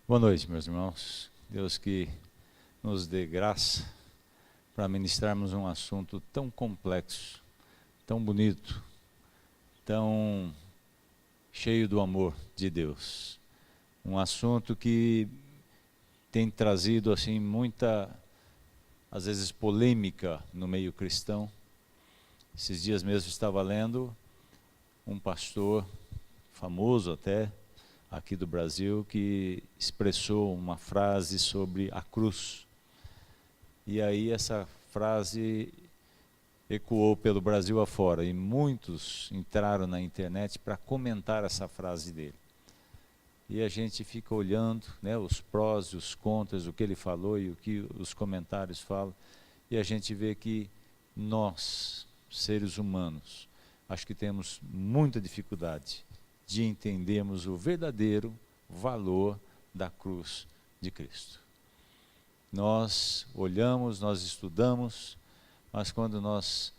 Boa noite, meus irmãos. Deus que nos dê graça para ministrarmos um assunto tão complexo, tão bonito, tão cheio do amor de Deus. Um assunto que tem trazido assim muita, às vezes, polêmica no meio cristão. Esses dias mesmo estava lendo um pastor famoso até, aqui do Brasil, que expressou uma frase sobre a cruz. E aí essa frase ecoou pelo Brasil afora, e muitos entraram na internet para comentar essa frase dele. E a gente fica olhando, né, os prós e os contras, o que ele falou e o que os comentários falam, e a gente vê que nós, seres humanos, acho que temos muita dificuldade de entendermos o verdadeiro valor da cruz de Cristo. Nós olhamos, nós estudamos, mas quando nós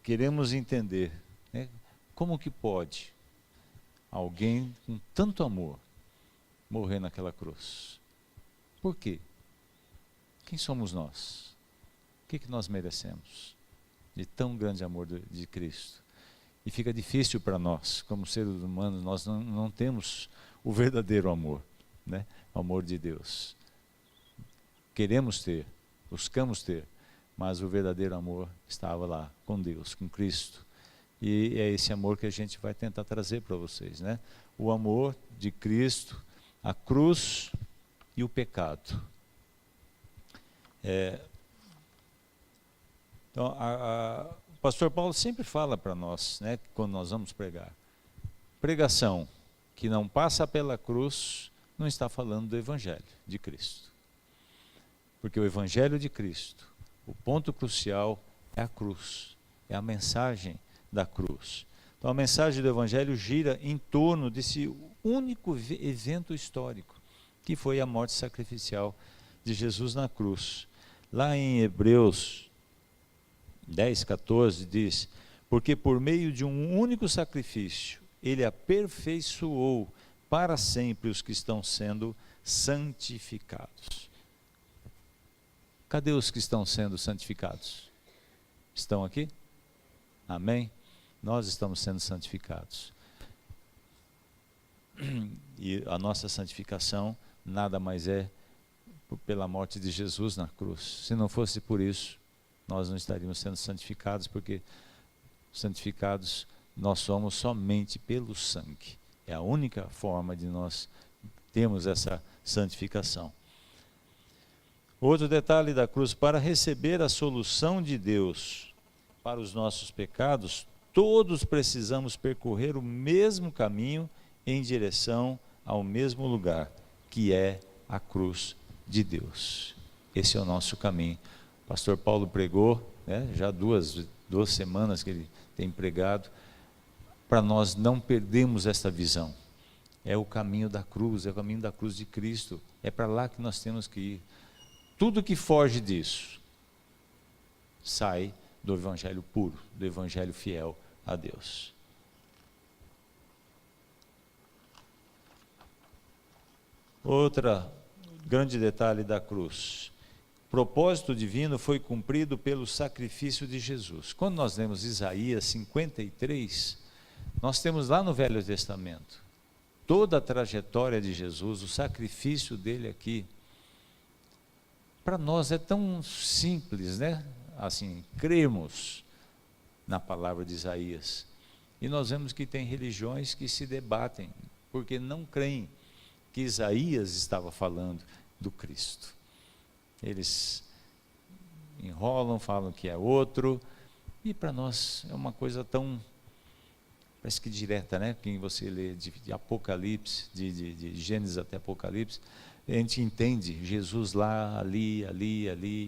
queremos entender, né, como que pode alguém com tanto amor morrer naquela cruz? Por quê? Quem somos nós? O que nós merecemos de tão grande amor de Cristo? E fica difícil para nós, como seres humanos, nós não temos o verdadeiro amor, né? O amor de Deus. Queremos ter, buscamos ter, mas o verdadeiro amor estava lá, com Deus, com Cristo. E é esse amor que a gente vai tentar trazer para vocês, né? O amor de Cristo, a cruz e o pecado. Então, o pastor Paulo sempre fala para nós, né, quando nós vamos pregar, pregação que não passa pela cruz não está falando do Evangelho de Cristo. Porque o Evangelho de Cristo, o ponto crucial é a cruz, é a mensagem da cruz. Então a mensagem do Evangelho gira em torno desse único evento histórico, que foi a morte sacrificial de Jesus na cruz. Lá em Hebreus 10:14 diz: porque por meio de um único sacrifício, ele aperfeiçoou para sempre os que estão sendo santificados. Cadê os que estão sendo santificados? Estão aqui? Amém? Nós estamos sendo santificados. E a nossa santificação nada mais é pela morte de Jesus na cruz. Se não fosse por isso, nós não estaríamos sendo santificados, porque santificados nós somos somente pelo sangue. É a única forma de nós termos essa santificação. Outro detalhe da cruz: para receber a solução de Deus para os nossos pecados, todos precisamos percorrer o mesmo caminho em direção ao mesmo lugar, que é a cruz de Deus. Esse é o nosso caminho. O pastor Paulo pregou, né, já duas semanas que ele tem pregado, para nós não perdermos esta visão. É o caminho da cruz, é o caminho da cruz de Cristo, é para lá que nós temos que ir. Tudo que foge disso sai do evangelho puro, do evangelho fiel a Deus. Outro grande detalhe da cruz: o propósito divino foi cumprido pelo sacrifício de Jesus. Quando nós lemos Isaías 53, nós temos lá no Velho Testamento toda a trajetória de Jesus, o sacrifício dele aqui. Para nós é tão simples, né? Assim, cremos na palavra de Isaías. E nós vemos que tem religiões que se debatem, porque não creem que Isaías estava falando do Cristo. Eles enrolam, falam que é outro, e para nós é uma coisa tão, parece que direta, né? Quem você lê de Apocalipse, de Gênesis até Apocalipse, a gente entende Jesus lá, ali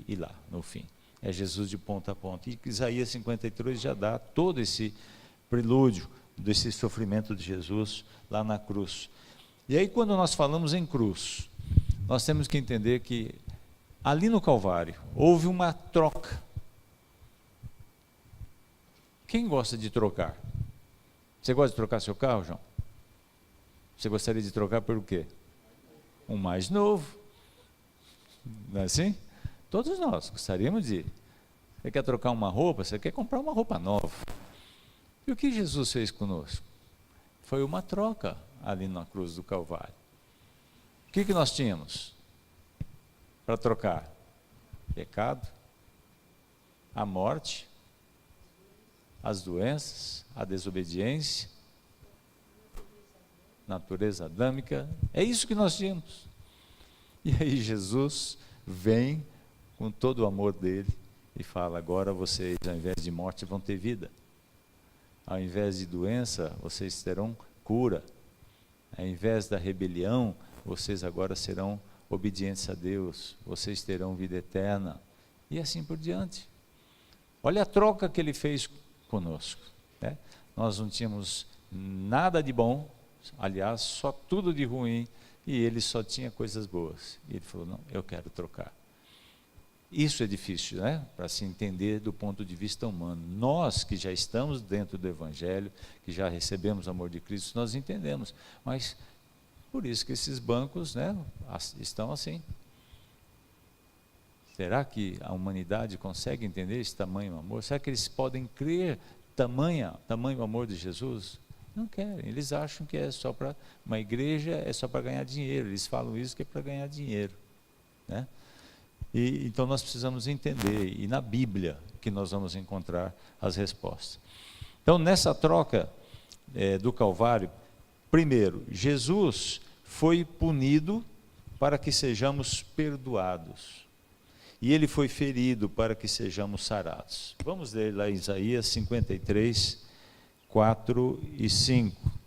e lá, no fim. É Jesus de ponta a ponta. E Isaías 53 já dá todo esse prelúdio desse sofrimento de Jesus lá na cruz. E aí, quando nós falamos em cruz, nós temos que entender que ali no Calvário houve uma troca. Quem gosta de trocar? Você gosta de trocar seu carro, João? Você gostaria de trocar por quê? um mais novo. Não é assim? Todos nós gostaríamos de. Você quer trocar uma roupa, você quer comprar uma roupa nova. E o que Jesus fez conosco? Foi uma troca ali na cruz do Calvário. O que nós tínhamos para trocar? Pecado, a morte, as doenças, a desobediência, natureza adâmica. É isso que nós tínhamos. E aí Jesus vem com todo o amor dele e fala: agora vocês, ao invés de morte, vão ter vida. Ao invés de doença, vocês terão cura. Ao invés da rebelião, vocês agora serão obedientes a Deus. Vocês terão vida eterna. E assim por diante. Olha a troca que ele fez conosco, né? Nós não tínhamos nada de bom, aliás, só tudo de ruim, e ele só tinha coisas boas. E ele falou: não, eu quero trocar. Isso é difícil, né? Para se entender do ponto de vista humano. Nós que já estamos dentro do Evangelho, que já recebemos o amor de Cristo, nós entendemos. Mas por isso que esses bancos, né, estão assim. Será que a humanidade consegue entender esse tamanho amor? Será que eles podem crer tamanho amor de Jesus? Não querem. Eles acham que é só para uma igreja, é só para ganhar dinheiro. Eles falam isso que é para ganhar dinheiro, né? E então nós precisamos entender, e na Bíblia que nós vamos encontrar as respostas. Então, nessa troca do Calvário, primeiro, Jesus foi punido para que sejamos perdoados. E ele foi ferido para que sejamos sarados. Vamos ler lá em Isaías 53, 4 e 5.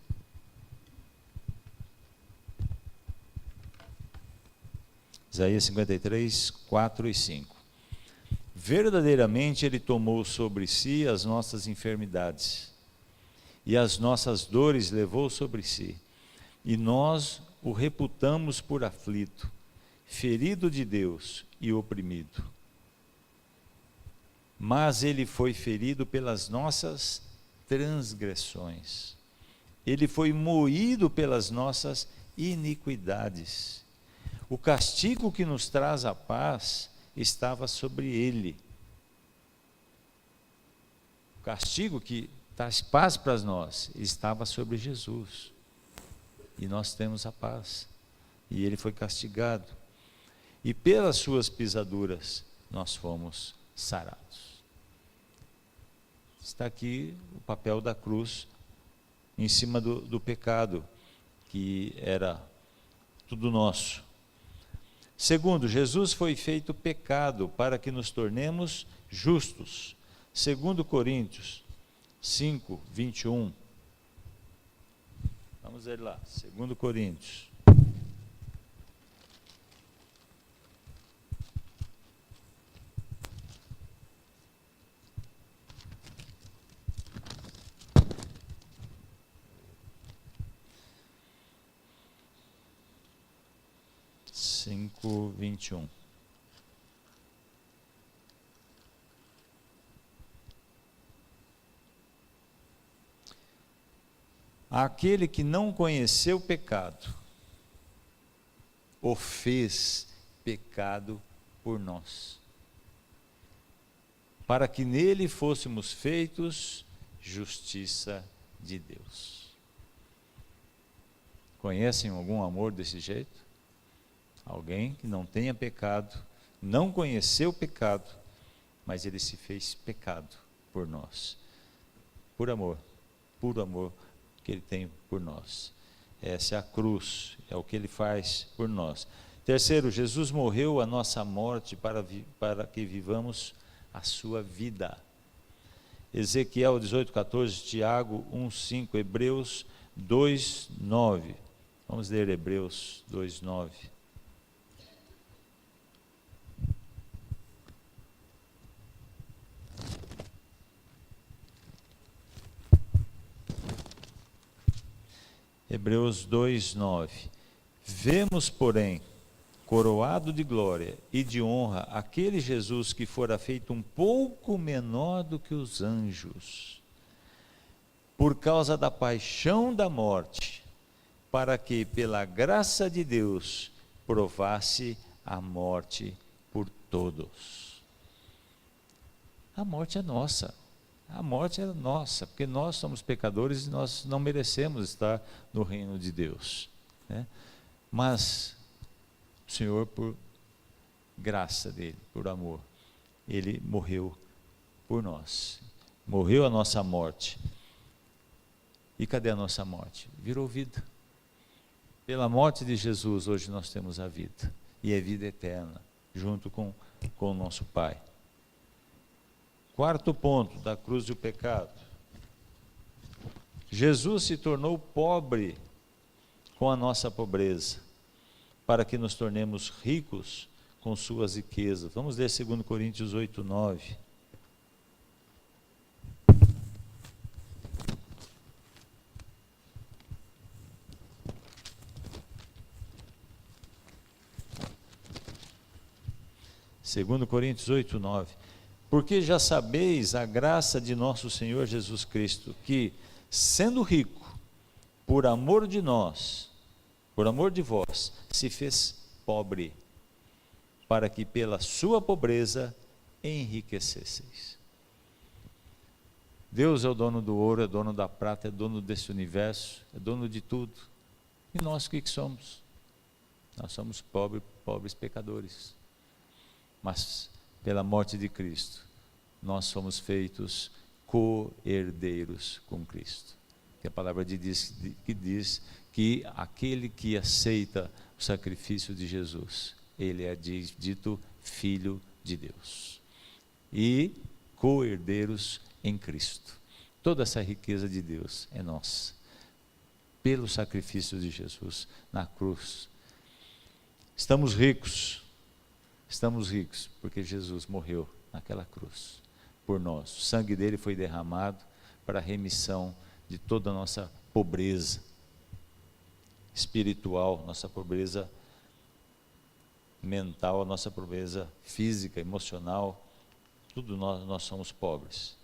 Isaías 53, 4 e 5. Verdadeiramente ele tomou sobre si as nossas enfermidades, e as nossas dores levou sobre si, e nós o reputamos por aflito, ferido de Deus e oprimido. Mas ele foi ferido pelas nossas transgressões, ele foi moído pelas nossas iniquidades. O castigo que nos traz a paz estava sobre ele. O castigo que traz paz para nós estava sobre Jesus. E nós temos a paz. E ele foi castigado. E pelas suas pisaduras nós fomos sarados. Está aqui o papel da cruz em cima do pecado, que era tudo nosso. Segundo, Jesus foi feito pecado para que nos tornemos justos. Segundo Coríntios 5, 21. Vamos ver lá, segundo Coríntios. Cinco, 21. Aquele que não conheceu pecado, o fez pecado por nós, para que nele fôssemos feitos justiça de Deus. Conhecem algum amor desse jeito? Alguém que não tenha pecado, não conheceu o pecado, mas ele se fez pecado por nós, por amor que ele tem por nós. Essa é a cruz, é o que ele faz por nós. Terceiro, Jesus morreu a nossa morte para que vivamos a sua vida. Ezequiel 18:14, Tiago 1:5, Hebreus 2:9. Vamos ler Hebreus 2:9. Hebreus 2:9. Vemos, porém, coroado de glória e de honra, aquele Jesus que fora feito um pouco menor do que os anjos, por causa da paixão da morte, para que, pela graça de Deus, provasse a morte por todos. A morte é nossa. A morte é nossa, porque nós somos pecadores e nós não merecemos estar no reino de Deus, né? Mas o Senhor, por graça dele, por amor, ele morreu por nós. Morreu a nossa morte. E cadê a nossa morte? Virou vida. Pela morte de Jesus, hoje nós temos a vida. E é vida eterna, junto com o nosso Pai. Quarto ponto da cruz do pecado. Jesus se tornou pobre com a nossa pobreza, para que nos tornemos ricos com suas riquezas. Vamos ler 2 Coríntios 8, 9. Segundo Coríntios 8, 9. Porque já sabeis a graça de nosso Senhor Jesus Cristo, que, sendo rico, por amor de nós, por amor de vós, se fez pobre, para que pela sua pobreza enriquecesseis. Deus é o dono do ouro, é dono da prata, é dono desse universo, é dono de tudo. E nós o que somos? Nós somos pobres pecadores. Mas pela morte de Cristo, nós somos feitos co-herdeiros com Cristo. Que a palavra diz que aquele que aceita o sacrifício de Jesus, ele é dito filho de Deus. E co-herdeiros em Cristo. Toda essa riqueza de Deus é nossa. Pelo sacrifício de Jesus na cruz. Estamos ricos porque Jesus morreu naquela cruz por nós. O sangue dele foi derramado para a remissão de toda a nossa pobreza espiritual, nossa pobreza mental, a nossa pobreza física, emocional, tudo nós somos pobres.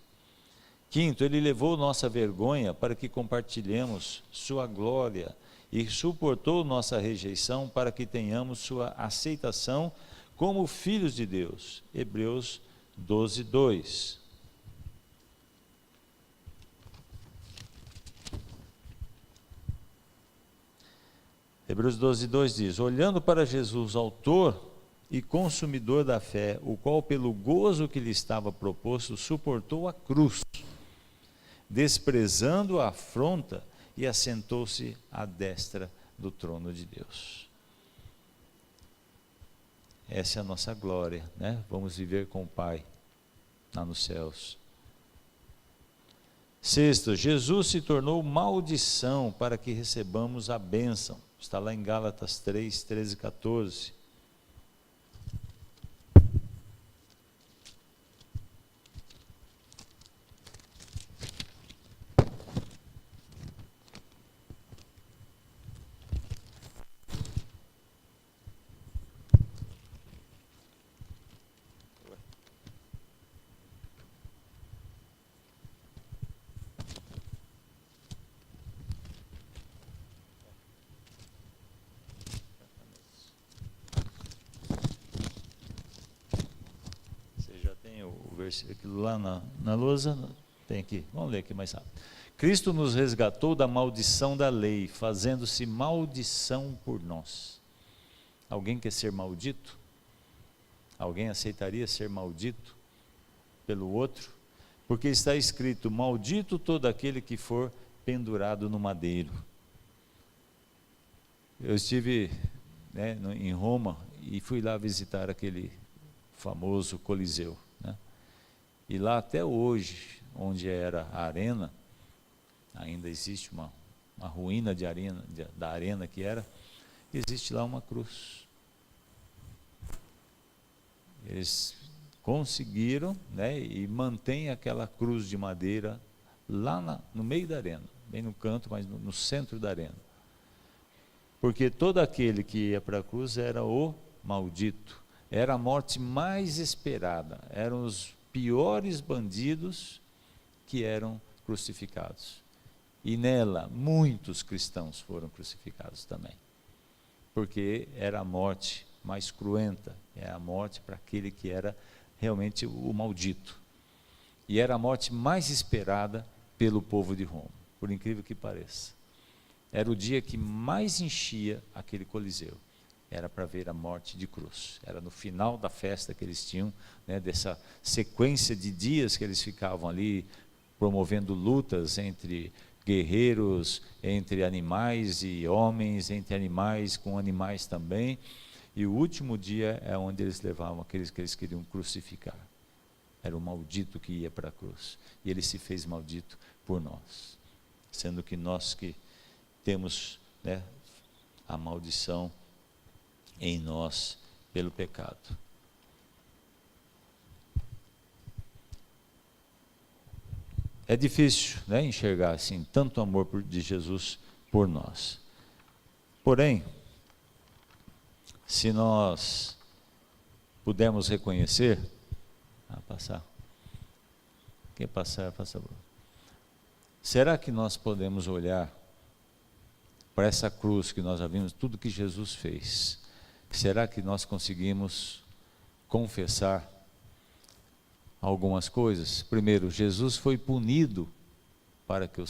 Quinto, ele levou nossa vergonha para que compartilhemos sua glória e suportou nossa rejeição para que tenhamos sua aceitação como filhos de Deus. Hebreus 12, 2. Hebreus 12, 2 diz: olhando para Jesus, autor e consumidor da fé, o qual pelo gozo que lhe estava proposto, suportou a cruz, desprezando a afronta, e assentou-se à destra do trono de Deus. Essa é a nossa glória, né? Vamos viver com o Pai lá nos céus. Sexto, Jesus se tornou maldição para que recebamos a bênção. Está lá em Gálatas 3, 13 e 14. Aquilo lá na lousa, tem aqui, vamos ler aqui mais rápido. Cristo nos resgatou da maldição da lei, fazendo-se maldição por nós. Alguém quer ser maldito? Alguém aceitaria ser maldito pelo outro? Porque está escrito: maldito todo aquele que for pendurado no madeiro. Eu estive, né, em Roma e fui lá visitar aquele famoso Coliseu. E lá até hoje, onde era a arena, ainda existe uma ruína da arena que era, existe lá uma cruz. Eles conseguiram, né, e mantém aquela cruz de madeira lá no meio da arena, bem no canto, mas no centro da arena. Porque todo aquele que ia para a cruz era o maldito, era a morte mais esperada, eram os piores bandidos que eram crucificados. E nela, muitos cristãos foram crucificados também. porque era a morte mais cruenta, é a morte para aquele que era realmente o maldito. E era a morte mais esperada pelo povo de Roma, por incrível que pareça. Era o dia que mais enchia aquele coliseu. Era para ver a morte de cruz. Era no final da festa que eles tinham, né, dessa sequência de dias que eles ficavam ali, promovendo lutas entre guerreiros, entre animais e homens, entre animais com animais também. E o último dia é onde eles levavam aqueles que eles queriam crucificar. Era o maldito que ia para a cruz. E ele se fez maldito por nós. Sendo que nós que temos, né, a maldição em nós pelo pecado. É difícil, né, enxergar assim tanto amor de Jesus por nós. Porém, se nós pudermos reconhecer, passar. Quem passar, passa. Será que nós podemos olhar para essa cruz que nós já vimos, tudo que Jesus fez? Será que nós conseguimos confessar algumas coisas? Primeiro, Jesus foi punido para que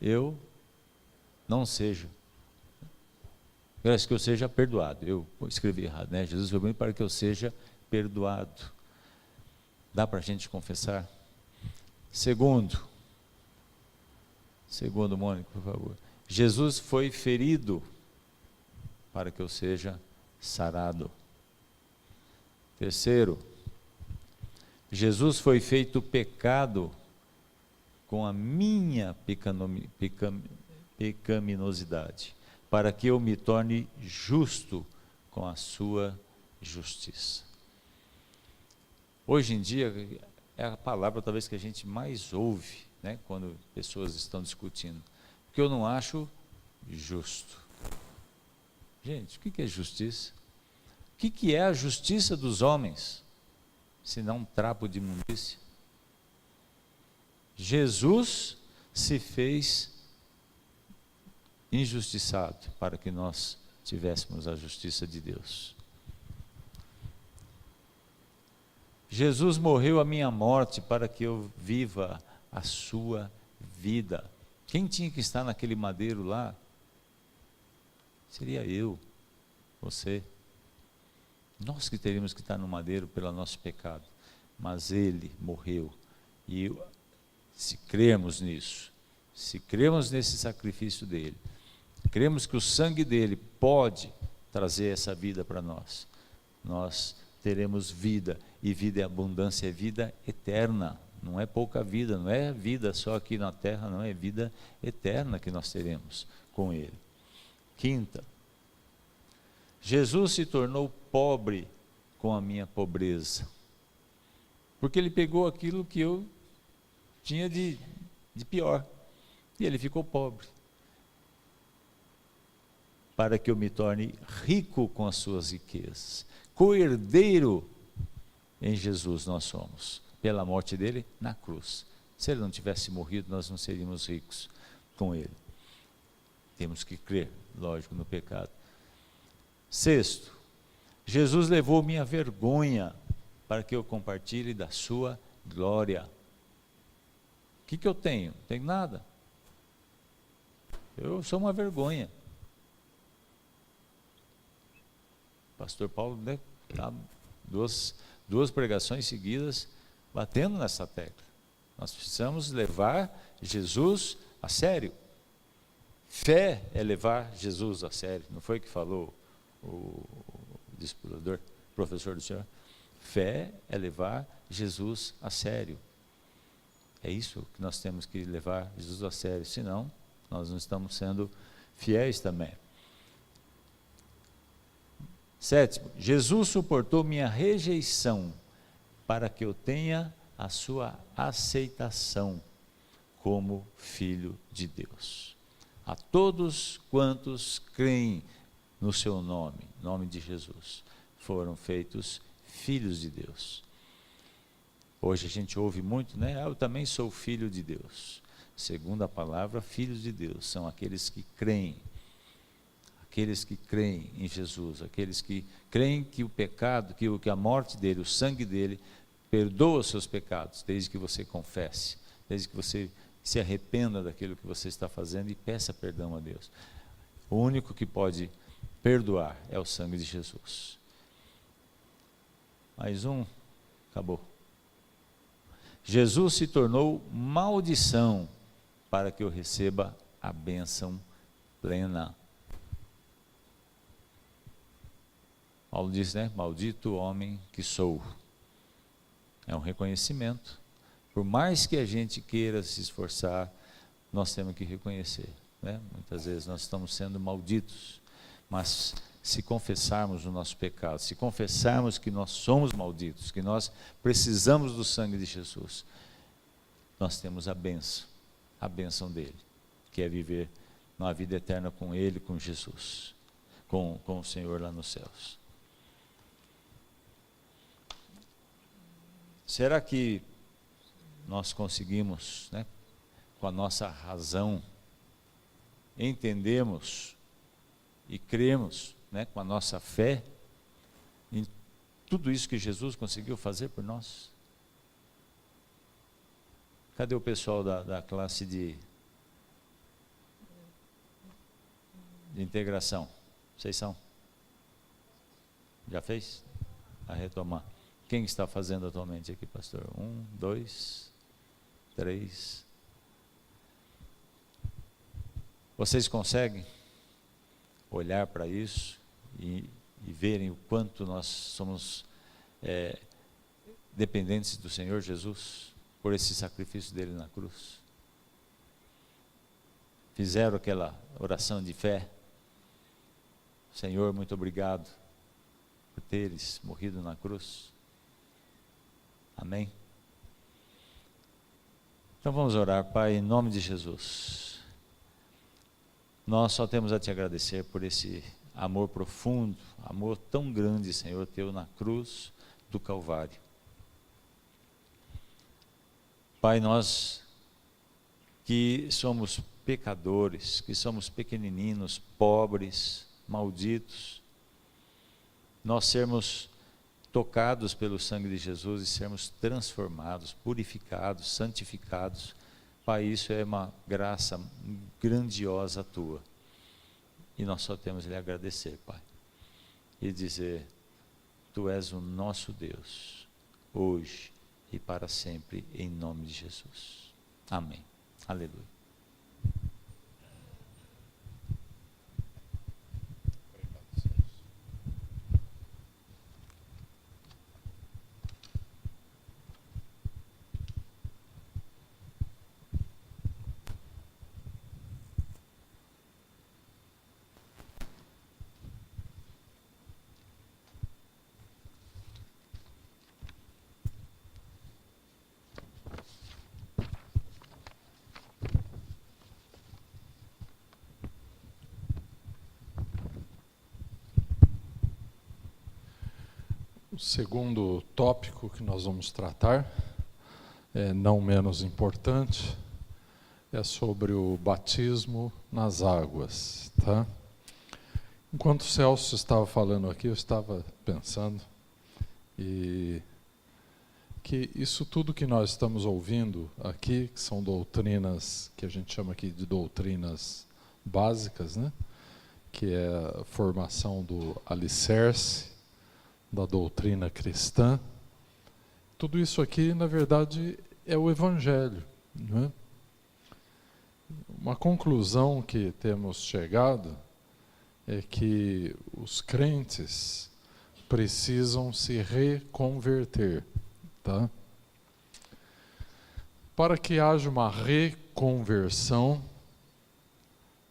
eu não seja. Parece que eu seja perdoado. Eu escrevi errado, né? Jesus foi punido para que eu seja perdoado. Dá para a gente confessar? Segundo, Mônica, por favor. Jesus foi ferido para que eu seja sarado. Terceiro, Jesus foi feito pecado com a minha pecaminosidade, para que eu me torne justo com a sua justiça. Hoje em dia, é a palavra talvez que a gente mais ouve, né, quando pessoas estão discutindo, porque eu não acho justo. Gente, o que é justiça? O que é a justiça dos homens, se não um trapo de imundícia? Jesus se fez injustiçado para que nós tivéssemos a justiça de Deus. Jesus morreu a minha morte para que eu viva a sua vida. Quem tinha que estar naquele madeiro lá? Seria eu, você. Nós que teríamos que estar no madeiro pelo nosso pecado. Mas ele morreu. E se crermos nisso, se crermos nesse sacrifício dele, cremos que o sangue dele pode trazer essa vida para nós, nós teremos vida, e vida é abundância, é vida eterna, não é pouca vida, não é vida só aqui na terra, não é vida eterna que nós teremos com ele. Quinta, Jesus se tornou pobre com a minha pobreza, porque ele pegou aquilo que eu tinha de pior, e ele ficou pobre, para que eu me torne rico com as suas riquezas. Co-herdeiro em Jesus nós somos, pela morte dele na cruz. Se ele não tivesse morrido, nós não seríamos ricos com ele. Temos que crer, lógico, no pecado. Sexto, Jesus levou minha vergonha para que eu compartilhe da sua glória. O que eu tenho? Não tenho nada. Eu sou uma vergonha. Pastor Paulo, né, tá duas pregações seguidas batendo nessa tecla. Nós precisamos levar Jesus a sério. Fé é levar Jesus a sério. Não foi o que falou o discipulador, professor do Senhor? Fé é levar Jesus a sério. É isso que nós temos que levar Jesus a sério, senão nós não estamos sendo fiéis também. Sétimo, Jesus suportou minha rejeição para que eu tenha a sua aceitação como filho de Deus. A todos quantos creem no seu nome de Jesus, foram feitos filhos de Deus. Hoje a gente ouve muito, né? Eu também sou filho de Deus. segundo a palavra, filhos de Deus, são aqueles que creem em Jesus, aqueles que creem que o pecado, que a morte dele, o sangue dele, perdoa os seus pecados, desde que você confesse, desde que você se arrependa daquilo que você está fazendo e peça perdão a Deus. O único que pode perdoar é o sangue de Jesus. Mais um, acabou. Jesus se tornou maldição para que eu receba a bênção plena. Paulo diz, né? Maldito homem que sou. É um reconhecimento. Por mais que a gente queira se esforçar, nós temos que reconhecer, né? Muitas vezes nós estamos sendo malditos, mas se confessarmos o nosso pecado, se confessarmos que nós somos malditos, que nós precisamos do sangue de Jesus, nós temos a bênção dele, que é viver uma vida eterna com ele, com Jesus, com o Senhor lá nos céus. Será que nós conseguimos, né, com a nossa razão, entendemos e cremos, né, com a nossa fé, em tudo isso que Jesus conseguiu fazer por nós? Cadê o pessoal da classe de integração? Vocês são? Já fez? A retomar. Quem está fazendo atualmente aqui, pastor? 1, 2, 3. Vocês conseguem olhar para isso e verem o quanto nós somos dependentes do Senhor Jesus, por esse sacrifício dele na cruz? Fizeram aquela oração de fé? Senhor, muito obrigado por teres morrido na cruz. Amém? Então vamos orar. Pai, em nome de Jesus, nós só temos a te agradecer por esse amor profundo, amor tão grande, Senhor, teu na cruz do Calvário. Pai, nós que somos pecadores, que somos pequenininhos, pobres, malditos, nós sermos tocados pelo sangue de Jesus e sermos transformados, purificados, santificados, Pai, isso é uma graça grandiosa tua, e nós só temos a lhe agradecer, Pai, e dizer, tu és o nosso Deus, hoje e para sempre, em nome de Jesus, amém, aleluia. O segundo tópico que nós vamos tratar, não menos importante, é sobre o batismo nas águas, tá? Enquanto o Celso estava falando aqui, eu estava pensando que isso tudo que nós estamos ouvindo aqui, que são doutrinas, que a gente chama aqui de doutrinas básicas, né? Que é a formação do alicerce da doutrina cristã, tudo isso aqui, na verdade, é o Evangelho, não é? Uma conclusão que temos chegado é que os crentes precisam se reconverter, tá? Para que haja uma reconversão,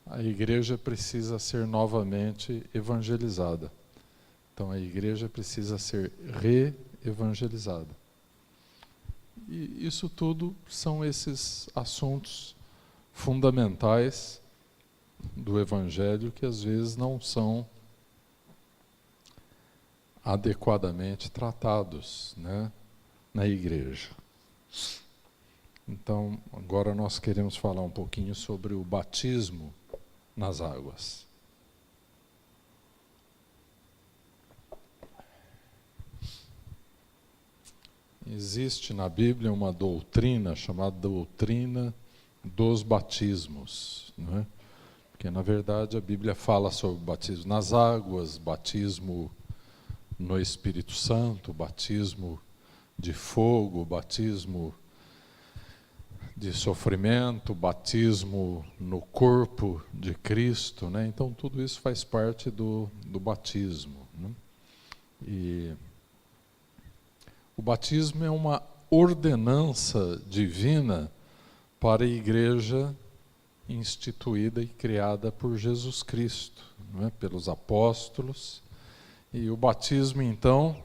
a igreja precisa ser novamente evangelizada. Então a igreja precisa ser re-evangelizada. E isso tudo são esses assuntos fundamentais do Evangelho que às vezes não são adequadamente tratados, né, na igreja. Então, agora nós queremos falar um pouquinho sobre o batismo nas águas. Existe na Bíblia uma doutrina chamada doutrina dos batismos, não é? Porque, na verdade, a Bíblia fala sobre batismo nas águas, batismo no Espírito Santo, batismo de fogo, batismo de sofrimento, batismo no corpo de Cristo, né? Então, tudo isso faz parte do batismo, né? E o batismo é uma ordenança divina para a igreja instituída e criada por Jesus Cristo, não é? Pelos apóstolos. E o batismo, então,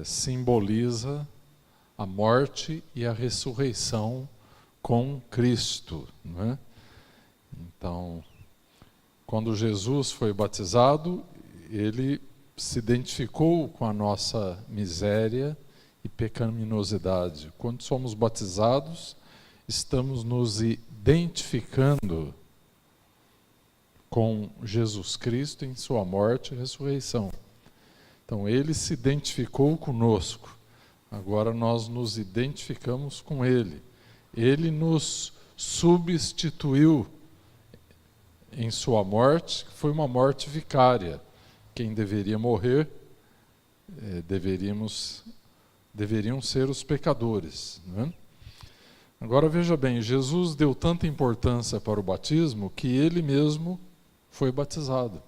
simboliza a morte e a ressurreição com Cristo, não é? Então, quando Jesus foi batizado, ele se identificou com a nossa miséria e pecaminosidade. Quando somos batizados, estamos nos identificando com Jesus Cristo em sua morte e ressurreição. Então, ele se identificou conosco. Agora nós nos identificamos com ele. Ele nos substituiu em sua morte, que foi uma morte vicária. Quem deveria morrer deveriam ser os pecadores, não é? Agora veja bem, Jesus deu tanta importância para o batismo que ele mesmo foi batizado.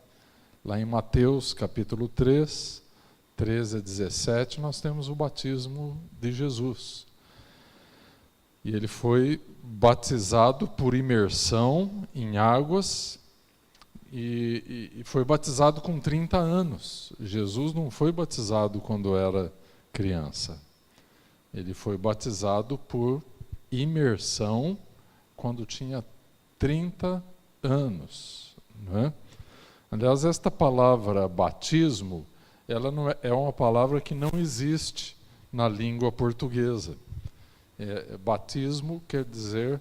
Lá em Mateus capítulo 3, 13 a 17, nós temos o batismo de Jesus. E ele foi batizado por imersão em águas e foi batizado com 30 anos. Jesus não foi batizado quando era criança. Ele foi batizado por imersão quando tinha 30 anos. Não é? Aliás, esta palavra batismo, ela não é uma palavra que não existe na língua portuguesa. Batismo quer dizer,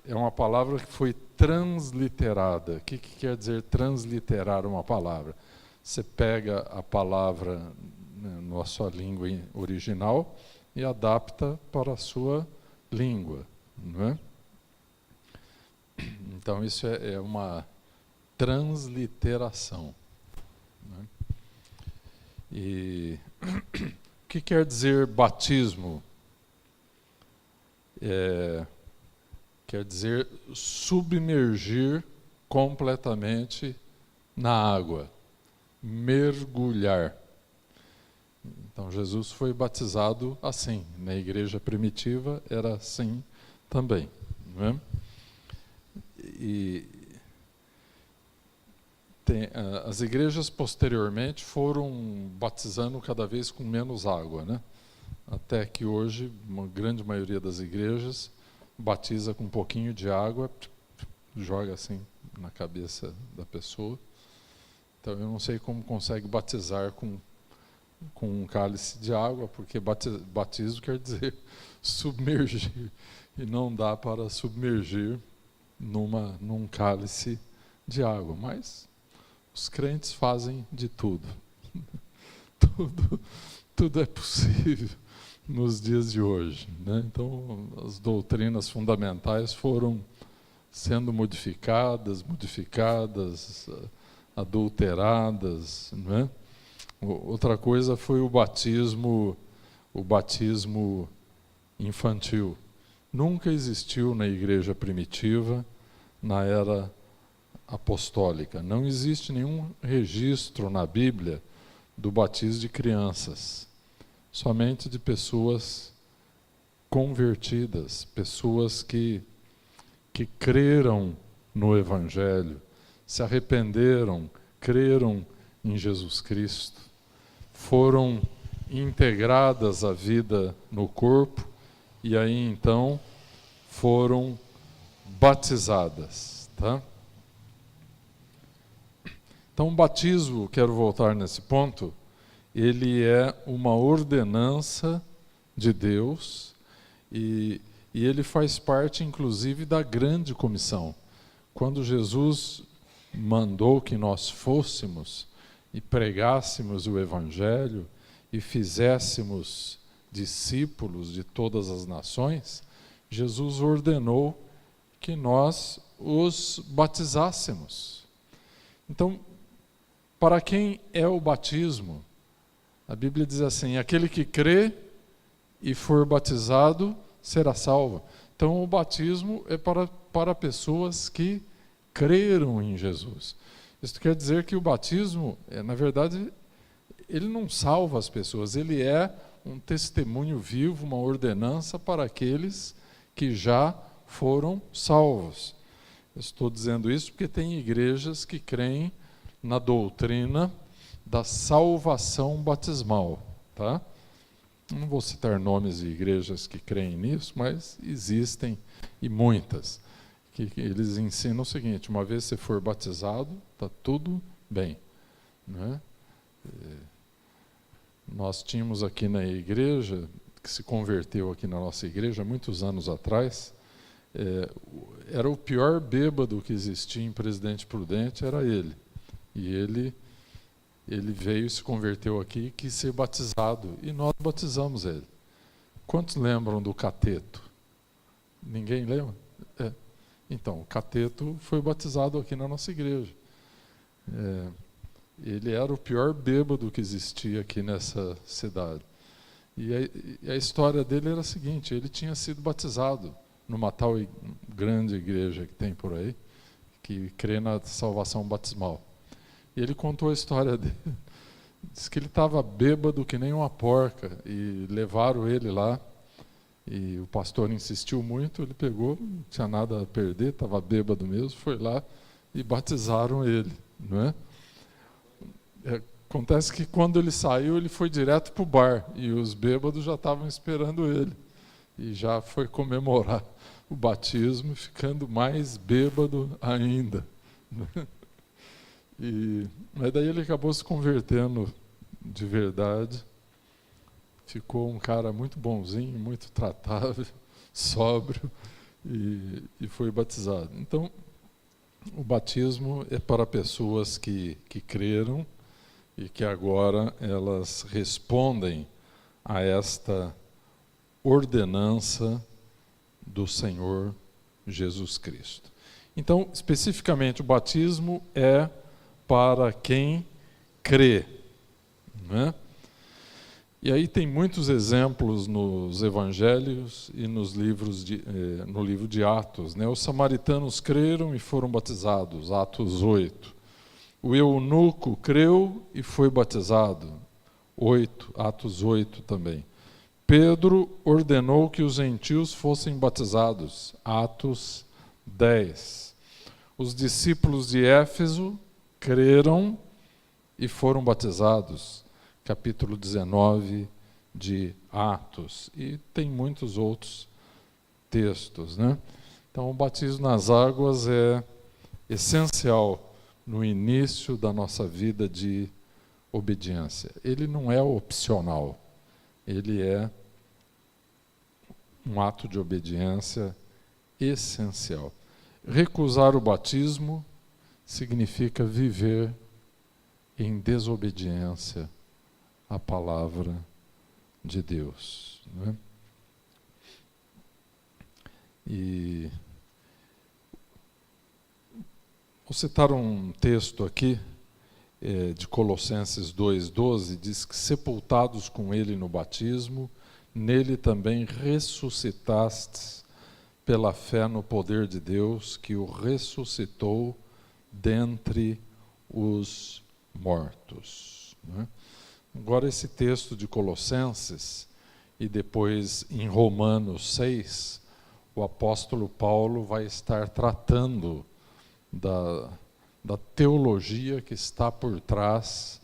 é uma palavra que foi transliterada. O que quer dizer transliterar uma palavra? Você pega a palavra na sua língua original e adapta para a sua língua, não é? Então isso é uma transliteração, não é? E o que quer dizer batismo? Quer dizer submergir completamente na água, mergulhar. Então Jesus foi batizado assim, na igreja primitiva era assim também, não é? E as igrejas posteriormente foram batizando cada vez com menos água, né? Até que hoje uma grande maioria das igrejas batiza com um pouquinho de água, joga assim na cabeça da pessoa. Então eu não sei como consegue batizar com um cálice de água, porque batismo quer dizer submergir, e não dá para submergir num cálice de água, mas os crentes fazem de tudo. Tudo é possível nos dias de hoje, né? Então as doutrinas fundamentais foram sendo modificadas, adulteradas, não é? Outra coisa foi o batismo infantil. Nunca existiu na igreja primitiva, na era apostólica. Não existe nenhum registro na Bíblia do batismo de crianças. Somente de pessoas convertidas, pessoas que creram no Evangelho, se arrependeram, creram em Jesus Cristo, foram integradas à vida no corpo e aí então foram batizadas, tá? Então o batismo, quero voltar nesse ponto, ele é uma ordenança de Deus E ele faz parte, inclusive, da grande comissão. Quando Jesus mandou que nós fôssemos e pregássemos o Evangelho e fizéssemos discípulos de todas as nações, Jesus ordenou que nós os batizássemos. Então, para quem é o batismo? A Bíblia diz assim: aquele que crê e for batizado será salvo. Então, o batismo é para pessoas que creram em Jesus. Isso quer dizer que o batismo, na verdade, ele não salva as pessoas, ele é um testemunho vivo, uma ordenança para aqueles que já foram salvos. Eu estou dizendo isso porque tem igrejas que creem na doutrina da salvação batismal, tá? Não vou citar nomes de igrejas que creem nisso, mas existem, e muitas, que eles ensinam o seguinte: uma vez que você for batizado, está tudo bem, né? Nós tínhamos aqui na igreja, que se converteu aqui na nossa igreja, muitos anos atrás, era o pior bêbado que existia em Presidente Prudente, era ele. E ele veio e se converteu aqui e quis ser batizado, e nós batizamos ele. Quantos lembram do Cateto? Ninguém lembra? Então, o Cateto foi batizado aqui na nossa igreja. Ele era o pior bêbado que existia aqui nessa cidade. E a história dele era a seguinte: ele tinha sido batizado numa tal grande igreja que tem por aí, que crê na salvação batismal. E ele contou a história dele. Diz que ele estava bêbado que nem uma porca, e levaram ele lá, e o pastor insistiu muito, ele pegou, não tinha nada a perder, estava bêbado mesmo, foi lá e batizaram ele, não é? Acontece que quando ele saiu, ele foi direto para o bar, e os bêbados já estavam esperando ele, e já foi comemorar o batismo, ficando mais bêbado ainda. Mas daí ele acabou se convertendo de verdade, ficou um cara muito bonzinho, muito tratável, sóbrio, e foi batizado. Então, o batismo é para pessoas que creram e que agora elas respondem a esta ordenança do Senhor Jesus Cristo. Então, especificamente, o batismo é para quem crê, né? E aí tem muitos exemplos nos evangelhos e nos livros no livro de Atos, né? Os samaritanos creram e foram batizados, Atos 8. O eunuco creu e foi batizado, Atos 8 também. Pedro ordenou que os gentios fossem batizados, Atos 10. Os discípulos de Éfeso creram e foram batizados, capítulo 19 de Atos. E tem muitos outros textos, né? Então, o batismo nas águas é essencial no início da nossa vida de obediência. Ele não é opcional, ele é um ato de obediência essencial. Recusar o batismo significa viver em desobediência à palavra de Deus, né? E vou citar um texto aqui de Colossenses 2,12, diz que sepultados com ele no batismo, nele também ressuscitastes pela fé no poder de Deus, que o ressuscitou dentre os mortos, né? Agora esse texto de Colossenses e depois em Romanos 6, o apóstolo Paulo vai estar tratando da teologia que está por trás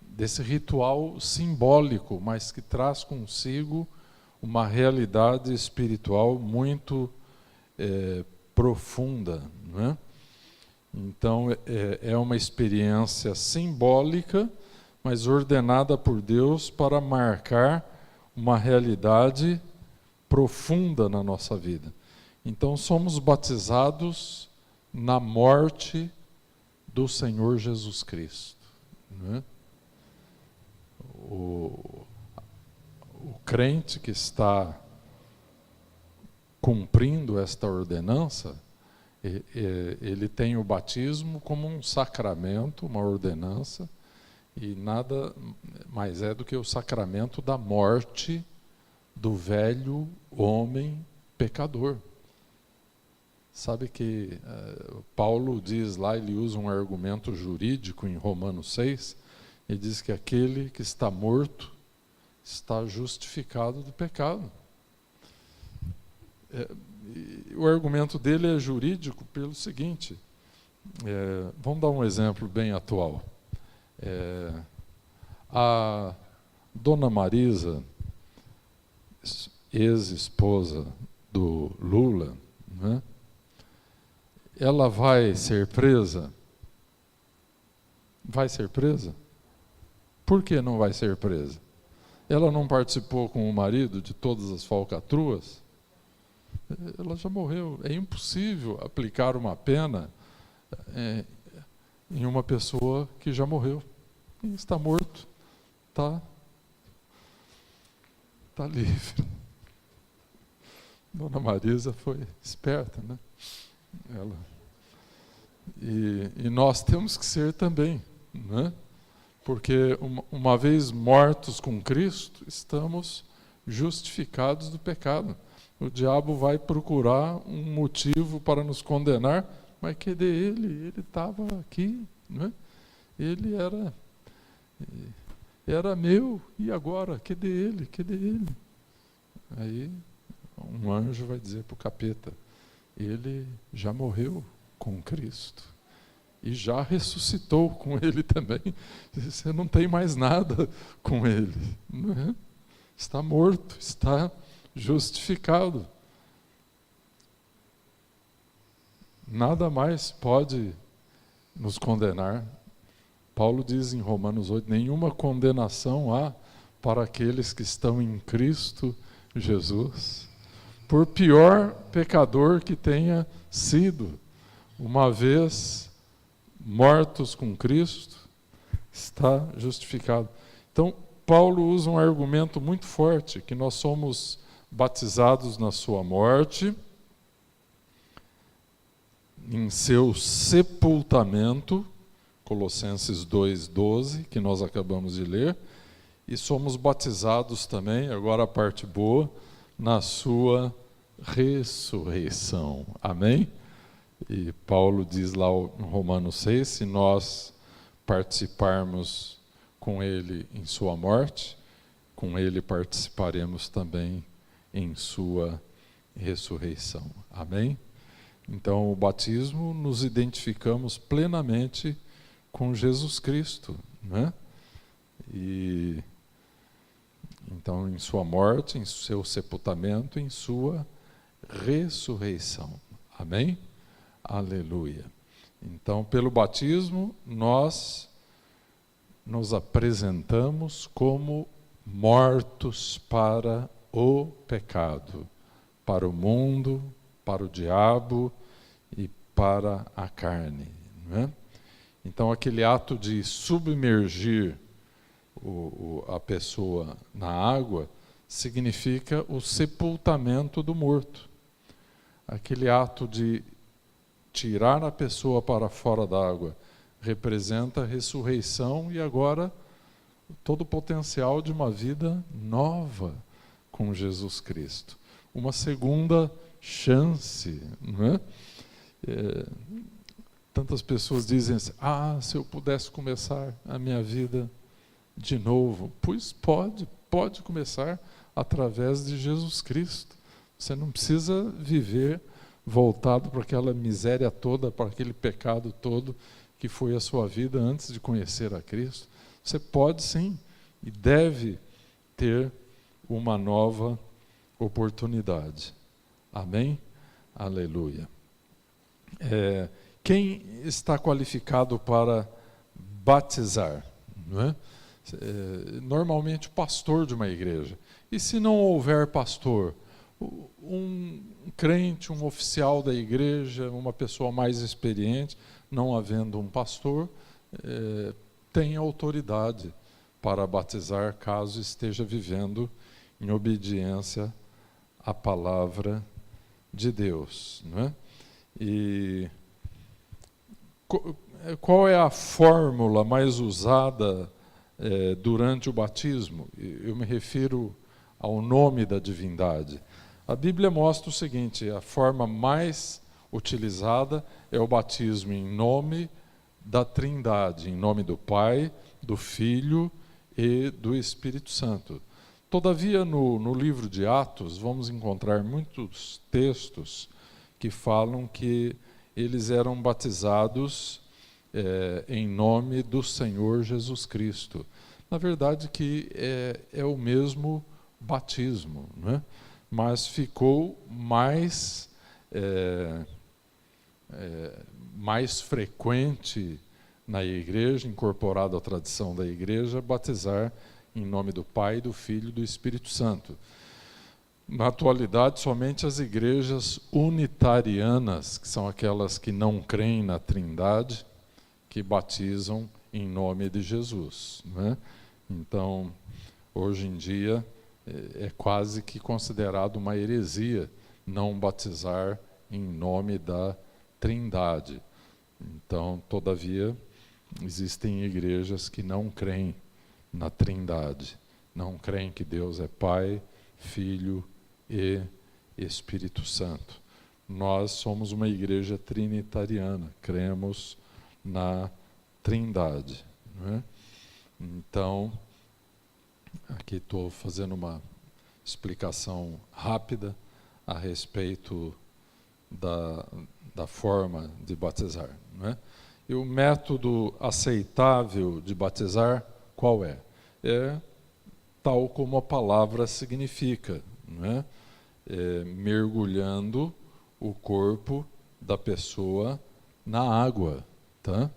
desse ritual simbólico, mas que traz consigo uma realidade espiritual muito profunda, não é? Então, é uma experiência simbólica, mas ordenada por Deus para marcar uma realidade profunda na nossa vida. Então, somos batizados na morte do Senhor Jesus Cristo. Não é? O crente que está cumprindo esta ordenança, ele tem o batismo como um sacramento, uma ordenança, e nada mais é do que o sacramento da morte do velho homem pecador. Sabe que Paulo diz lá, ele usa um argumento jurídico em Romanos 6, ele diz que aquele que está morto está justificado do pecado. O argumento dele é jurídico pelo seguinte, vamos dar um exemplo bem atual. A Dona Marisa, ex-esposa do Lula, né? Ela vai ser presa? Vai ser presa? Por que não vai ser presa? Ela não participou com o marido de todas as falcatruas? Ela já morreu. É impossível aplicar uma pena em uma pessoa que já morreu. Quem está morto está livre. Dona Marisa foi esperta, né? E nós temos que ser também, né? Porque uma vez mortos com Cristo, estamos justificados do pecado. O diabo vai procurar um motivo para nos condenar, mas cadê ele? Ele estava aqui, né? Ele era meu, e agora? Cadê ele? Cadê ele? Aí um anjo vai dizer para o capeta, ele já morreu com Cristo e já ressuscitou com ele também. Você não tem mais nada com ele, não é? Está morto, está justificado. Nada mais pode nos condenar. Paulo diz em Romanos 8, nenhuma condenação há para aqueles que estão em Cristo Jesus. Por pior pecador que tenha sido, uma vez mortos com Cristo, está justificado. Então, Paulo usa um argumento muito forte, que nós somos batizados na sua morte, em seu sepultamento, Colossenses 2:12, que nós acabamos de ler, e somos batizados também, agora a parte boa, na sua ressurreição. Amém? E Paulo diz lá em Romanos 6, se nós participarmos com ele em sua morte, com ele participaremos também em sua ressurreição. Amém? Então, o batismo, nos identificamos plenamente com Jesus Cristo, né? E então, em sua morte, em seu sepultamento, em sua ressurreição. Amém? Aleluia. Então, pelo batismo, nós nos apresentamos como mortos para o pecado, para o mundo, para o diabo e para a carne, não é? Então, aquele ato de submergir a pessoa na água significa o sepultamento do morto. Aquele ato de tirar a pessoa para fora da água representa a ressurreição e agora todo o potencial de uma vida nova com Jesus Cristo. Uma segunda chance, não é? Tantas pessoas dizem assim, se eu pudesse começar a minha vida de novo. Pois pode começar através de Jesus Cristo. Você não precisa viver voltado para aquela miséria toda, para aquele pecado todo que foi a sua vida antes de conhecer a Cristo. Você pode sim e deve ter uma nova oportunidade. Amém? Aleluia. Quem está qualificado para batizar? Não é? Normalmente o pastor de uma igreja. E se não houver pastor? Um crente, um oficial da igreja, uma pessoa mais experiente, não havendo um pastor, tem autoridade para batizar caso esteja vivendo em obediência à palavra de Deus, não é? E qual é a fórmula mais usada durante o batismo? Eu me refiro ao nome da divindade. A Bíblia mostra o seguinte: a forma mais utilizada é o batismo em nome da Trindade, em nome do Pai, do Filho e do Espírito Santo. Todavia, no livro de Atos, vamos encontrar muitos textos que falam que eles eram batizados em nome do Senhor Jesus Cristo. Na verdade, que é o mesmo batismo, não é? Mas ficou mais frequente na igreja, incorporado à tradição da igreja, batizar em nome do Pai, do Filho e do Espírito Santo. Na atualidade, somente as igrejas unitarianas, que são aquelas que não creem na Trindade, que batizam em nome de Jesus, não é? Então, hoje em dia, é quase que considerado uma heresia não batizar em nome da Trindade. Então, todavia, existem igrejas que não creem na Trindade, não creem que Deus é Pai, Filho e Espírito Santo. Nós somos uma igreja trinitariana, cremos na Trindade, não é? Então, aqui estou fazendo uma explicação rápida a respeito da forma de batizar, não é? E o método aceitável de batizar, qual é? É tal como a palavra significa, não é? Mergulhando o corpo da pessoa na água, tá?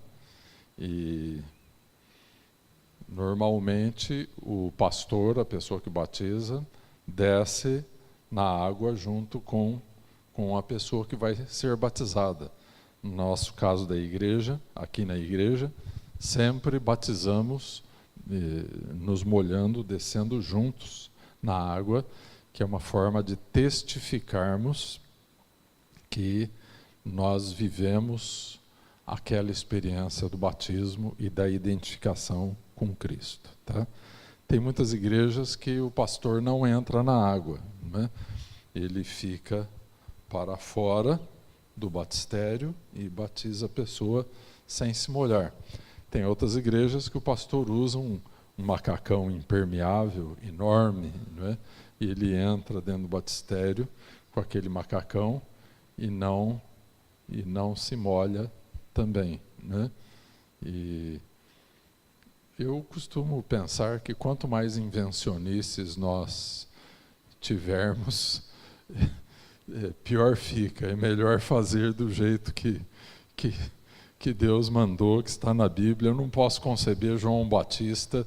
E normalmente o pastor, a pessoa que batiza, desce na água junto com a pessoa que vai ser batizada. No nosso caso da igreja, aqui na igreja, sempre batizamos nos molhando, descendo juntos na água, que é uma forma de testificarmos que nós vivemos aquela experiência do batismo e da identificação com Cristo, tá? Tem muitas igrejas que o pastor não entra na água, né? Ele fica para fora do batistério e batiza a pessoa sem se molhar. Tem outras igrejas que o pastor usa um macacão impermeável enorme, não é? E ele entra dentro do batistério com aquele macacão e não se molha também, né? E eu costumo pensar que quanto mais invencionices nós tivermos, pior fica. É melhor fazer do jeito que Deus mandou, que está na Bíblia. Eu não posso conceber João Batista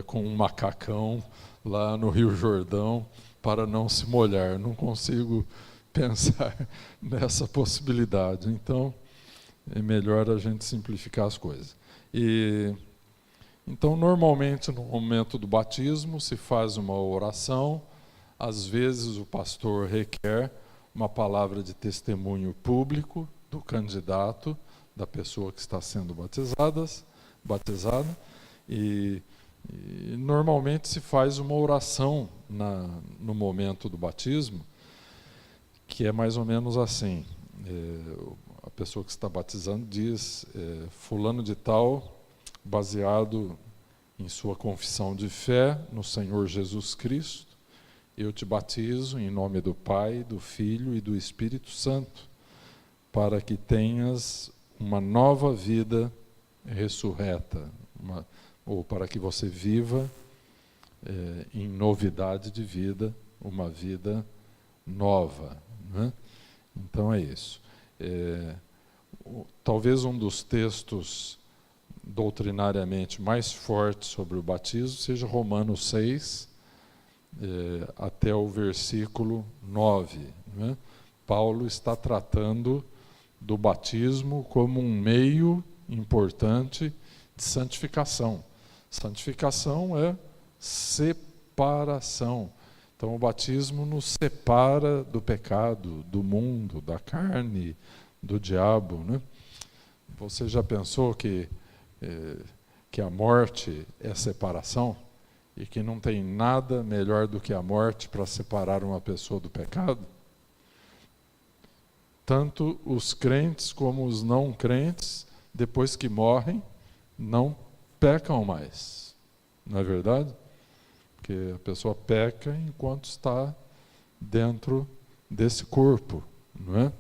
com um macacão lá no Rio Jordão para não se molhar. Não consigo pensar nessa possibilidade. Então, é melhor a gente simplificar as coisas. Então, normalmente, no momento do batismo, se faz uma oração. Às vezes, o pastor requer uma palavra de testemunho público do candidato, da pessoa que está sendo batizada, e normalmente se faz uma oração no momento do batismo, que é mais ou menos assim. A pessoa que está batizando diz, fulano de tal, baseado em sua confissão de fé no Senhor Jesus Cristo, eu te batizo em nome do Pai, do Filho e do Espírito Santo, para que tenhas uma nova vida ressurreta, ou para que você viva em novidade de vida, uma vida nova, né? Então é isso. Talvez um dos textos doutrinariamente mais fortes sobre o batismo seja Romanos 6, até o versículo 9. Né? Paulo está tratando do batismo como um meio importante de santificação. Santificação é separação. Então, o batismo nos separa do pecado, do mundo, da carne, do diabo. Né? Você já pensou que a morte é separação? E que não tem nada melhor do que a morte para separar uma pessoa do pecado? Tanto os crentes como os não crentes, depois que morrem, não pecam mais. Não é verdade? Porque a pessoa peca enquanto está dentro desse corpo, não é?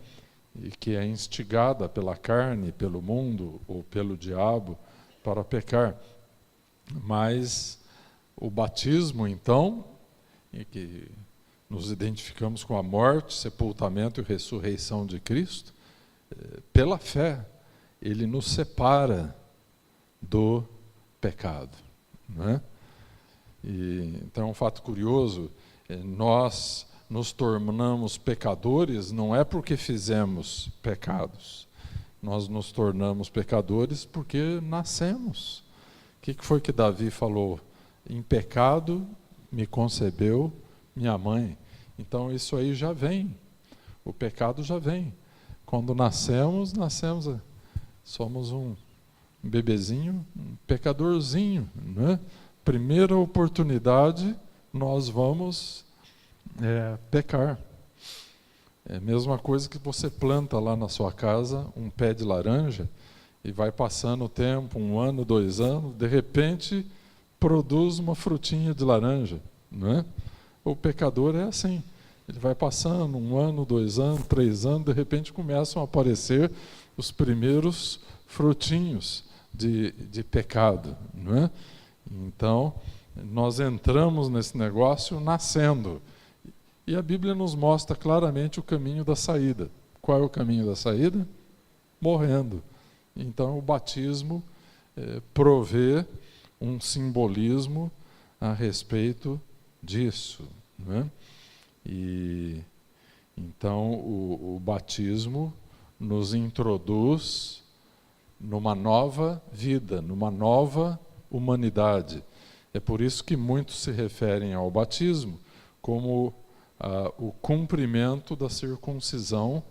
E que é instigada pela carne, pelo mundo ou pelo diabo para pecar. Mas o batismo, então, em que nos identificamos com a morte, sepultamento e ressurreição de Cristo, pela fé, ele nos separa do pecado. Não é? Então, um fato curioso, nós nos tornamos pecadores não é porque fizemos pecados, nós nos tornamos pecadores porque nascemos. O que foi que Davi falou? Em pecado me concebeu minha mãe. Então isso aí já vem, o pecado já vem. Quando nascemos, somos um bebezinho, um pecadorzinho, né? Primeira oportunidade, nós vamos pecar. É a mesma coisa que você planta lá na sua casa um pé de laranja e vai passando o tempo, 1 ano, 2 anos, de repente produz uma frutinha de laranja, não é? O pecador é assim, ele vai passando 1 ano, 2 anos, 3 anos, de repente começam a aparecer os primeiros frutinhos de pecado, não é? Então, nós entramos nesse negócio nascendo. E a Bíblia nos mostra claramente o caminho da saída. Qual é o caminho da saída? Morrendo. Então, o batismo provê um simbolismo a respeito disso. Não é? E, então, o batismo nos introduz numa nova vida, numa nova humanidade. É por isso que muitos se referem ao batismo como o cumprimento da circuncisão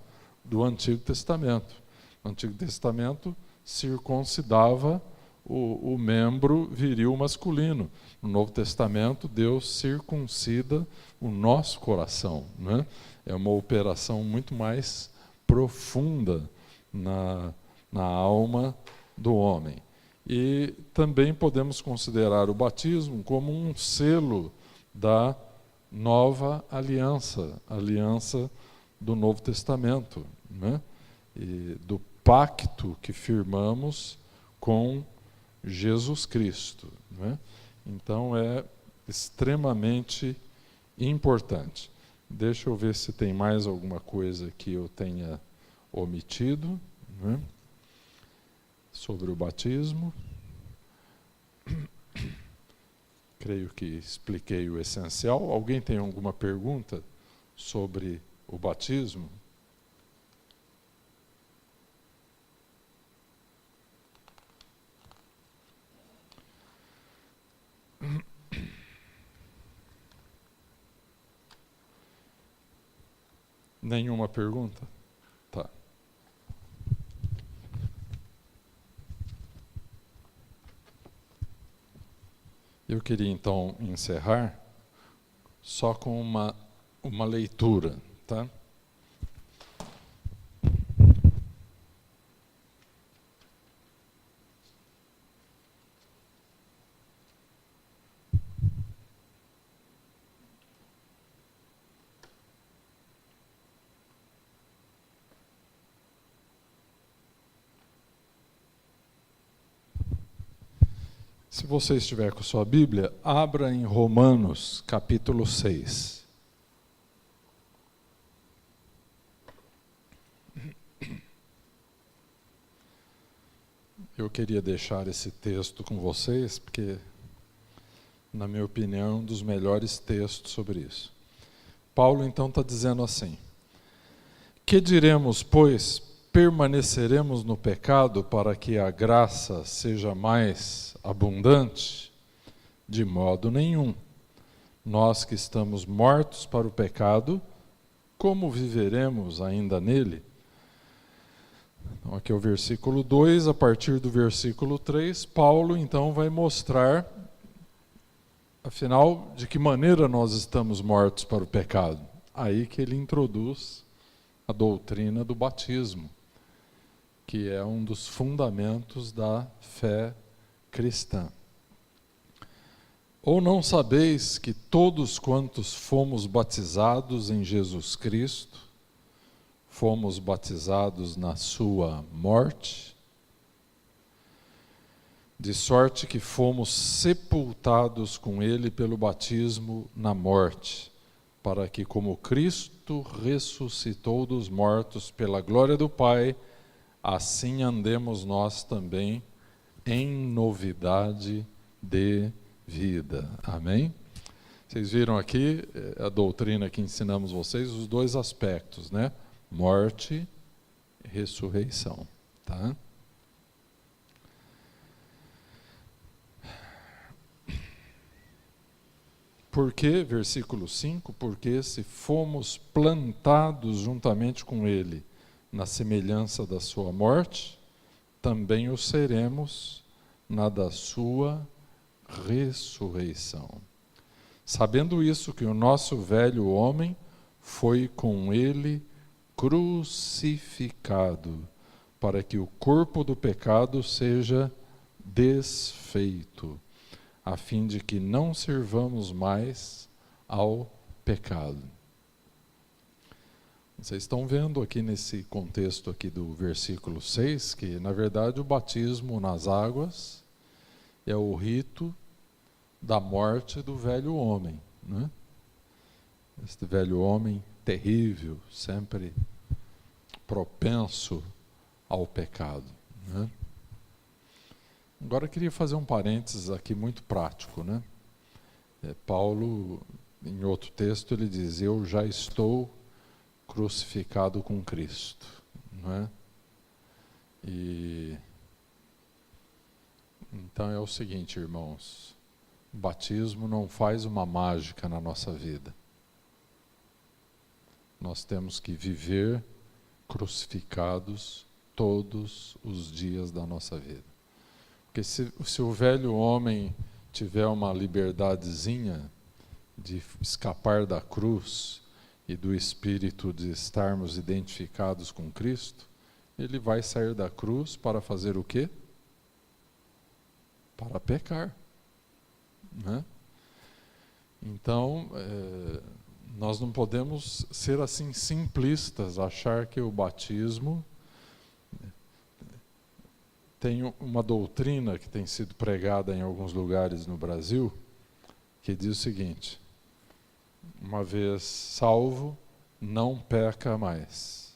do Antigo Testamento. No Antigo Testamento circuncidava o membro viril masculino. No Novo Testamento, Deus circuncida o nosso coração, né? É uma operação muito mais profunda na alma do homem. E também podemos considerar o batismo como um selo da nova aliança, aliança do Novo Testamento, né? E do pacto que firmamos com Jesus Cristo, né? Então é extremamente importante. Deixa eu ver se tem mais alguma coisa que eu tenha omitido, né? Sobre o batismo. Creio que expliquei o essencial. Alguém tem alguma pergunta sobre o batismo? Nenhuma pergunta? Tá. Eu queria então encerrar só com uma leitura, tá? Se você estiver com sua Bíblia, abra em Romanos, capítulo 6. Eu queria deixar esse texto com vocês, porque na minha opinião, um dos melhores textos sobre isso. Paulo então está dizendo assim: que diremos, pois, permaneceremos no pecado para que a graça seja mais abundante? De modo nenhum. Nós que estamos mortos para o pecado, como viveremos ainda nele? Então, aqui é o versículo 2, a partir do versículo 3, Paulo então vai mostrar, afinal, de que maneira nós estamos mortos para o pecado. Aí que ele introduz a doutrina do batismo, que é um dos fundamentos da fé cristã. Ou não sabeis que todos quantos fomos batizados em Jesus Cristo, fomos batizados na sua morte? De sorte que fomos sepultados com ele pelo batismo na morte, para que, como Cristo ressuscitou dos mortos pela glória do Pai, assim andemos nós também em novidade de vida. Amém? Vocês viram aqui a doutrina que ensinamos vocês, os dois aspectos, né? Morte e ressurreição, tá? Porque, versículo 5, porque se fomos plantados juntamente com ele na semelhança da sua morte, também o seremos na da sua ressurreição. Sabendo isso, que o nosso velho homem foi com ele crucificado, para que o corpo do pecado seja desfeito, a fim de que não sirvamos mais ao pecado. Vocês estão vendo aqui nesse contexto aqui do versículo 6, que na verdade o batismo nas águas é o rito da morte do velho homem, né? Este velho homem terrível, sempre propenso ao pecado, né? Agora eu queria fazer um parênteses aqui muito prático, né? Paulo, em outro texto, ele diz: eu já estou crucificado com Cristo, não é? E então é o seguinte, irmãos, o batismo não faz uma mágica na nossa vida. Nós temos que viver crucificados todos os dias da nossa vida. Porque se o velho homem tiver uma liberdadezinha de escapar da cruz e do espírito de estarmos identificados com Cristo, ele vai sair da cruz para fazer o quê? Para pecar, né? Então, nós não podemos ser assim simplistas, achar que o batismo tem uma doutrina que tem sido pregada em alguns lugares no Brasil, que diz o seguinte: uma vez salvo, não peca mais.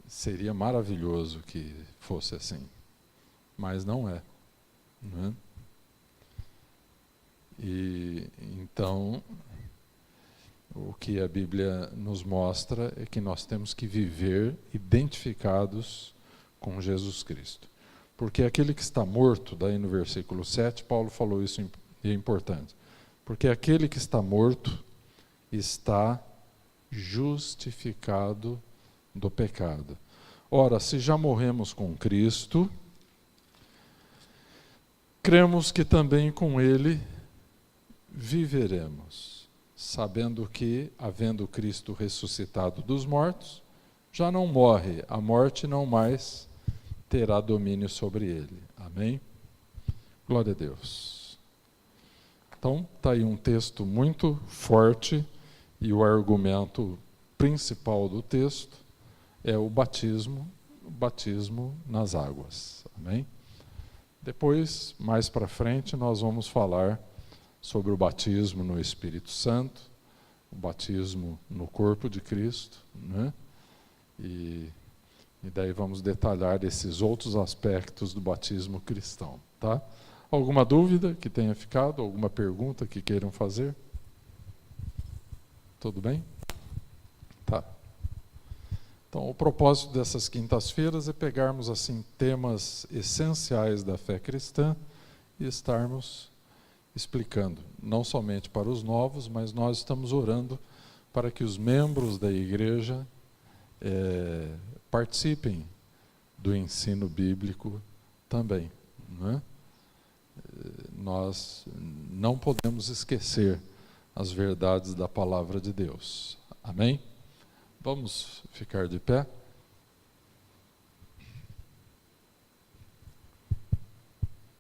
Seria maravilhoso que fosse assim, mas não é, não é? E então, o que a Bíblia nos mostra é que nós temos que viver identificados com Jesus Cristo. Porque aquele que está morto, daí no versículo 7, Paulo falou isso e é importante. Porque aquele que está morto está justificado do pecado. Ora, se já morremos com Cristo, cremos que também com Ele viveremos, sabendo que, havendo Cristo ressuscitado dos mortos, já não morre, a morte não mais terá domínio sobre ele. Amém? Glória a Deus. Então, está aí um texto muito forte, e o argumento principal do texto é o batismo nas águas. Amém? Depois, mais para frente, nós vamos falar sobre o batismo no Espírito Santo, o batismo no corpo de Cristo, né? E daí vamos detalhar esses outros aspectos do batismo cristão, tá? Alguma dúvida que tenha ficado? Alguma pergunta que queiram fazer? Tudo bem? Tá. Então, o propósito dessas quintas-feiras é pegarmos assim temas essenciais da fé cristã e estarmos explicando, não somente para os novos, mas nós estamos orando para que os membros da igreja participem do ensino bíblico também, né? Nós não podemos esquecer as verdades da palavra de Deus. Amém? Vamos ficar de pé?